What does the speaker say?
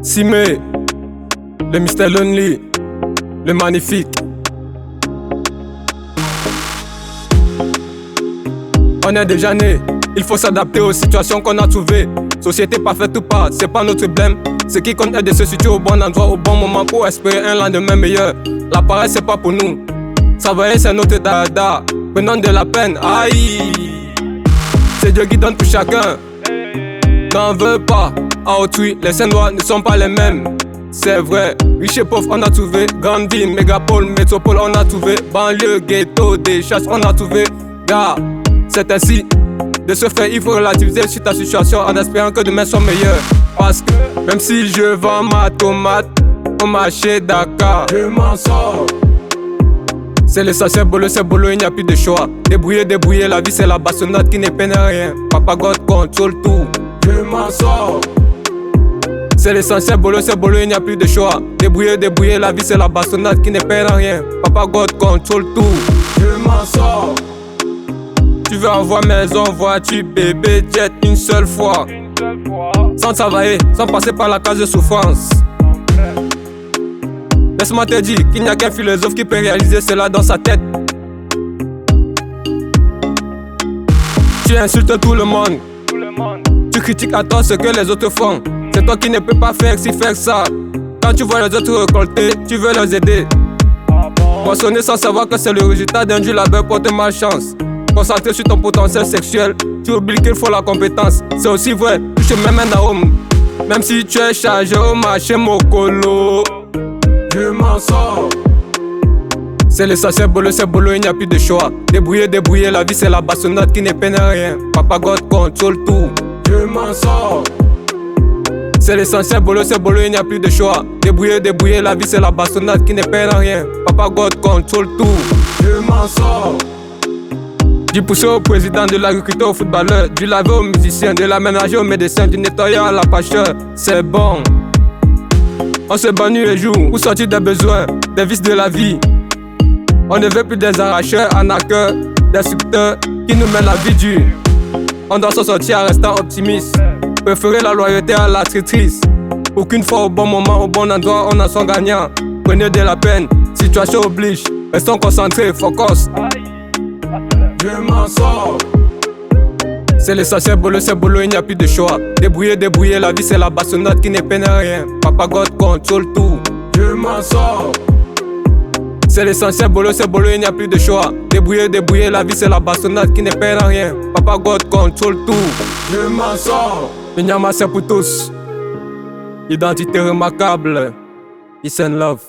Simé, le Mr. Lonely, le magnifique. On est déjà né, il faut s'adapter aux situations qu'on a trouvées. Société parfaite ou pas, c'est pas notre problème. Ce qui compte est de se situer au bon endroit, au bon moment pour espérer un lendemain meilleur. La paresse c'est pas pour nous, travailler c'est notre dada. Prenons de la peine, aïe. C'est Dieu qui donne pour chacun. N'en veux pas à autrui, les saints noirs ne sont pas les mêmes. C'est vrai, riche et pauvre on a trouvé. Grande ville, mégapole, métropole on a trouvé. Banlieue, ghetto, des chasses on a trouvé. Gars, c'est ainsi. De ce fait, il faut relativiser sur ta situation en espérant que demain soit meilleur. Parce que même si je vends ma tomate au marché Dakar, je m'en sors. C'est l'essentiel, c'est bolo, il n'y a plus de choix. Débrouiller, la vie c'est la bastonnade qui ne peine rien. Papa God contrôle tout, je m'en sors. C'est l'essentiel, c'est bolo, il n'y a plus de choix. Débrouiller, la vie c'est la bastonnade qui ne peine rien. Papa God contrôle tout, je m'en sors. Tu veux avoir maison, voiture, bébé, jet une seule fois. Sans travailler, sans passer par la case de souffrance. Laisse-moi te dire qu'il n'y a qu'un philosophe qui peut réaliser cela dans sa tête. Tu insultes tout le monde. Tu critiques à toi ce que les autres font. C'est toi qui ne peux pas faire ci, faire ça. Quand tu vois les autres récolter, tu veux les aider. Moissonner sans savoir que c'est le résultat d'un dur labeur porte malchance. Concentré sur ton potentiel sexuel, tu oublies qu'il faut la compétence. C'est aussi vrai, tu te mets un homme. Même si tu es chargé au marché Mokolo, je m'en sors. C'est l'essentiel, c'est bolo, il n'y a plus de choix. Débrouiller, la vie c'est la bastonnade qui ne peine rien. Papa God contrôle tout, je m'en sors. C'est l'essentiel, c'est bolo, il n'y a plus de choix. Débrouiller, la vie c'est la bastonnade qui ne peine rien. Papa God contrôle tout, je m'en sors. Du poussé au président, de l'agriculteur au footballeur, du lavé au musicien, de l'aménager au médecin, du nettoyeur à la pâcheur, c'est bon. On se bat nuit et jour pour sortir des besoins, des vices de la vie. On ne veut plus des arracheurs, arnaqueurs, destructeurs qui nous mènent la vie dure. On doit s'en sortir en restant optimiste, préférer la loyauté à la traîtrise. Pour qu'une fois au bon moment, au bon endroit, on en soit gagnant. Prenez de la peine, situation oblige, restons concentrés, focus. Je m'en sors. C'est l'essentiel, c'est bolo, il n'y a plus de choix. Débrouiller, la vie c'est la bastonnade qui ne peine rien. Papa God contrôle tout, je m'en sors. C'est l'essentiel, c'est bolo, il n'y a plus de choix. Débrouiller, la vie c'est la bastonnade qui ne peine rien. Papa God contrôle tout, je m'en sors. Minyama c'est pour tous. Identité remarquable, peace and love.